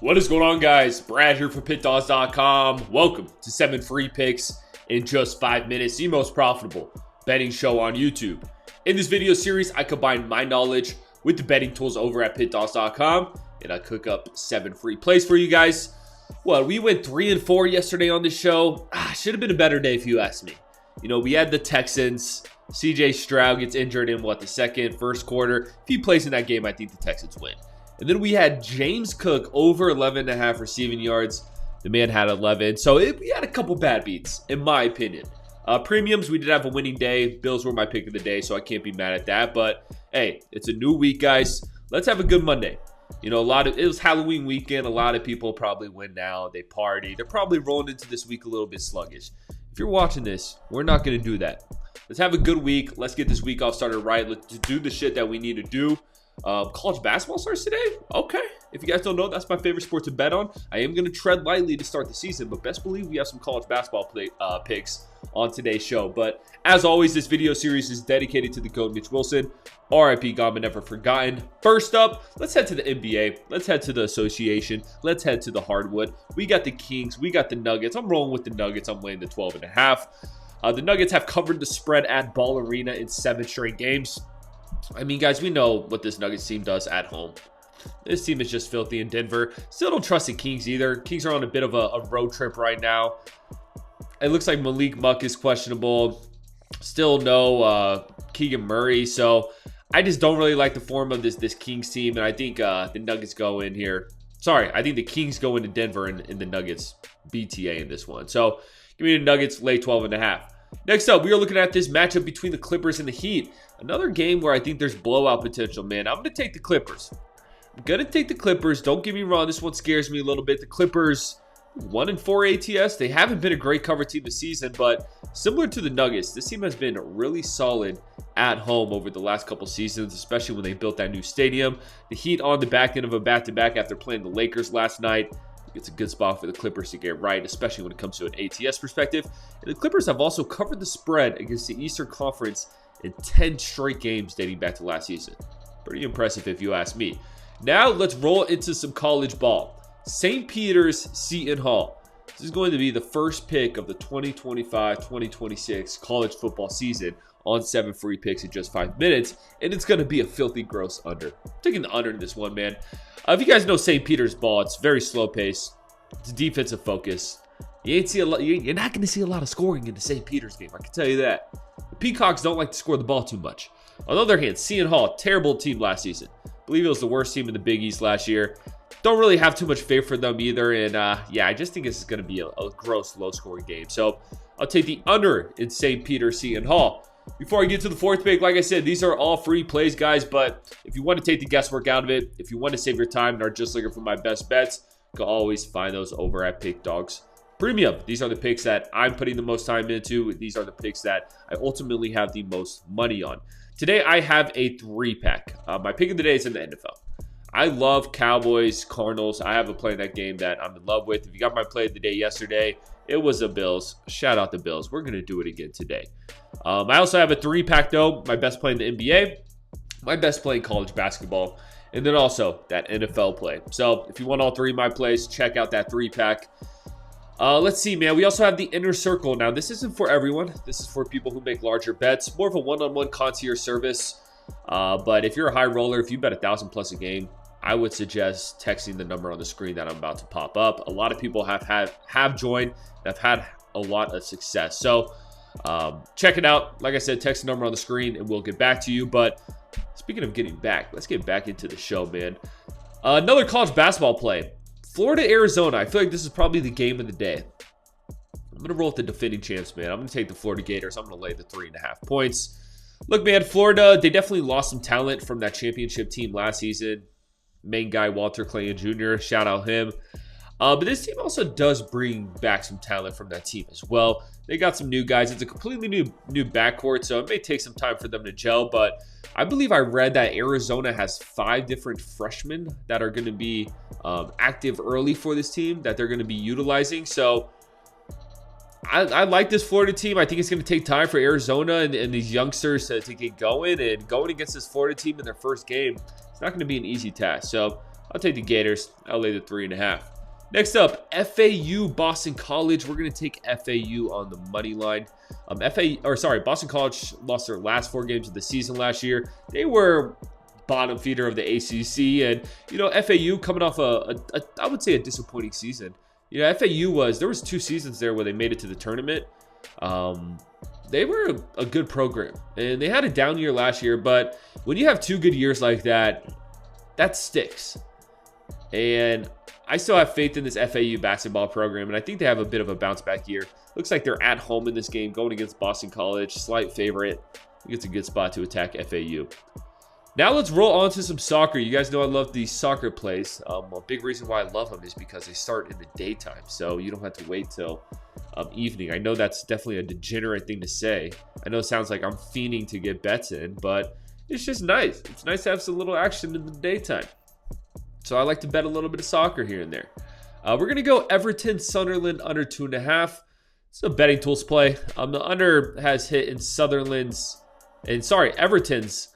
What is going on, guys? Brad here for Pickdawgz.com. Welcome to 7 free picks in just 5 minutes, the most profitable betting show on YouTube. In this video series, I combine my knowledge with the betting tools over at Pickdawgz.com, and I cook up 7 free plays for you guys. Well, we went 3-4 yesterday on this show. Should have been a better day if you ask me. You know, we had the Texans. CJ Stroud gets injured in the first quarter. If he plays in that game, I think the Texans win. And then we had James Cook over 11.5 receiving yards. The man had 11. So we had a couple bad beats, in my opinion. Premiums, we did have a winning day. Bills were my pick of the day, so I can't be mad at that. But, hey, it's a new week, guys. Let's have a good Monday. You know, it was Halloween weekend. A lot of people probably went now. They party. They're probably rolling into this week a little bit sluggish. If you're watching this, we're not going to do that. Let's have a good week. Let's get this week off started right. Let's do the shit that we need to do. College basketball starts today? Okay. If you guys don't know, that's my favorite sport to bet on. I am going to tread lightly to start the season, but best believe we have some college basketball picks on today's show. But as always, this video series is dedicated to the GOAT, Mitch Wilson. RIP, gone but never forgotten. First up, let's head to the NBA. Let's head to the association. Let's head to the hardwood. We got the Kings. We got the Nuggets. I'm rolling with the Nuggets. I'm laying the 12.5. The Nuggets have covered the spread at Ball Arena in 7 straight games. I mean, guys, we know what this Nuggets team does at home. This team is just filthy in Denver. Still don't trust the Kings either. Kings are on a bit of a road trip right now. It looks like Malik Monk is questionable. Still no Keegan Murray. So I just don't really like the form of this Kings team. And I think the Nuggets go in here. Sorry, I think the Kings go into Denver and the Nuggets BTA in this one. So give me the Nuggets, lay 12.5. Next up, we are looking at this matchup between the Clippers and the Heat. Another game where I think there's blowout potential, man. I'm going to take the Clippers. Don't get me wrong. This one scares me a little bit. The Clippers, 1-4 ATS. They haven't been a great cover team this season, but similar to the Nuggets, this team has been really solid at home over the last couple seasons, especially when they built that new stadium. The Heat on the back end of a back-to-back after playing the Lakers last night. It's a good spot for the Clippers to get right, especially when it comes to an ATS perspective. And the Clippers have also covered the spread against the Eastern Conference in 10 straight games dating back to last season. Pretty impressive if you ask me. Now let's roll into some college ball. St. Peter's Seton Hall. This is going to be the first pick of the 2025-2026 college football season on 7 free picks in just 5 minutes. And it's going to be a filthy gross under. I'm taking the under in this one, man. If you guys know St. Peter's ball, it's very slow pace. It's a defensive focus. You're not going to see a lot of scoring in the St. Peter's game. I can tell you that. The Peacocks don't like to score the ball too much. On the other hand, Seton Hall, terrible team last season. I believe it was the worst team in the Big East last year. Don't really have too much faith for them either. And yeah, I just think this is going to be a gross, low-scoring game. So I'll take the under in St. Peter's Seton Hall. Before I get to the fourth pick, like I said, these are all free plays, guys. But if you want to take the guesswork out of it, if you want to save your time and are just looking for my best bets, you can always find those over at Pickdawgz Premium. These are the picks that I'm putting the most time into. These are the picks that I ultimately have the most money on. Today, I have a 3-pack. My pick of the day is in the NFL. I love Cowboys, Cardinals. I have a play in that game that I'm in love with. If you got my play of the day yesterday, it was the Bills. Shout out the Bills. We're going to do it again today. I also have a 3-pack, though. My best play in the NBA, my best play in college basketball, and then also that NFL play. So if you want all 3 of my plays, check out that 3-pack. Let's see, man. We also have the Inner Circle. Now, this isn't for everyone. This is for people who make larger bets. More of a one-on-one concierge service. But if you're a high roller, if you bet 1,000 plus a game, I would suggest texting the number on the screen that I'm about to pop up. A lot of people have joined and have had a lot of success. So check it out. Like I said, text the number on the screen and we'll get back to you. But speaking of getting back, let's get back into the show, man. Another college basketball play. Florida, Arizona. I feel like this is probably the game of the day. I'm going to roll with the defending champs, man. I'm going to take the Florida Gators. I'm going to lay the 3.5 points. Look, man, Florida, they definitely lost some talent from that championship team last season. Main guy, Walter Clayton Jr., shout out him. But this team also does bring back some talent from that team as well. They got some new guys. It's a completely new backcourt, so it may take some time for them to gel. But I believe I read that Arizona has 5 different freshmen that are going to be active early for this team that they're going to be utilizing. So I like this Florida team. I think it's going to take time for Arizona and these youngsters to get going. And going against this Florida team in their first game, it's not going to be an easy task. So I'll take the Gators. I'll lay the 3.5. Next up, FAU Boston College. We're going to take FAU on the money line. Boston College lost their last 4 games of the season last year. They were bottom feeder of the ACC, and FAU coming off I would say a disappointing season. There was 2 seasons there where they made it to the tournament. They were a good program, and they had a down year last year, but when you have 2 good years like that, that sticks. And I still have faith in this FAU basketball program, and I think they have a bit of a bounce back year. Looks like they're at home in this game, going against Boston College, slight favorite. I think it's a good spot to attack FAU. Now let's roll on to some soccer. You guys know I love these soccer plays. A big reason why I love them is because they start in the daytime, so you don't have to wait till evening. I know that's definitely a degenerate thing to say. I know it sounds like I'm fiending to get bets in, but it's just nice. It's nice to have some little action in the daytime. So I like to bet a little bit of soccer here and there. We're going to go Everton Sunderland under 2.5. It's a betting tools play. The under has hit in Everton's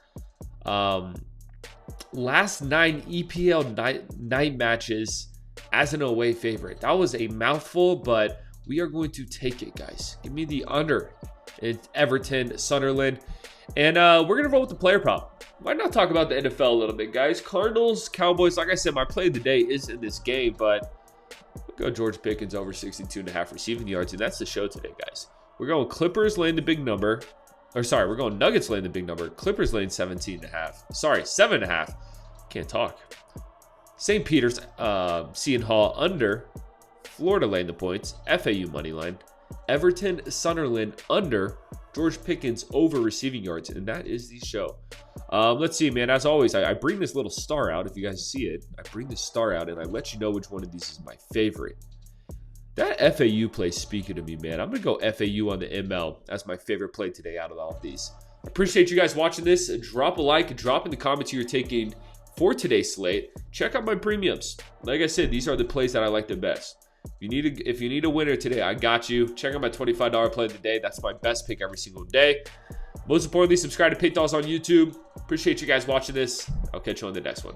last 9 EPL night matches as an away favorite. That was a mouthful, but we are going to take it, guys. Give me the under. It's Everton Sunderland. And we're going to roll with the player prop. Why not talk about the NFL a little bit, guys? Cardinals, Cowboys. Like I said, my play of the day is in this game, but we'll go George Pickens over 62.5 receiving yards, and that's the show today, guys. We're going Clippers laying the big number. We're going Nuggets laying the big number. Clippers laying 7.5. Can't talk. St. Peter's, Seton Hall under. Florida laying the points. FAU money line. Everton, Sunderland under. George Pickens over receiving yards, and that is the show. Let's see, man. As always, I bring this little star out. If you guys see it, I bring this star out, and I let you know which one of these is my favorite. That FAU play speaking to me, man. I'm going to go FAU on the ML as my favorite play today out of all of these. I appreciate you guys watching this. Drop a like, drop in the comments who you're taking for today's slate. Check out my premiums. Like I said, these are the plays that I like the best. If you need a winner today, I got you. Check out my $25 play of the day. That's my best pick every single day. Most importantly, subscribe to Pickdawgz on YouTube. Appreciate you guys watching this. I'll catch you on the next one.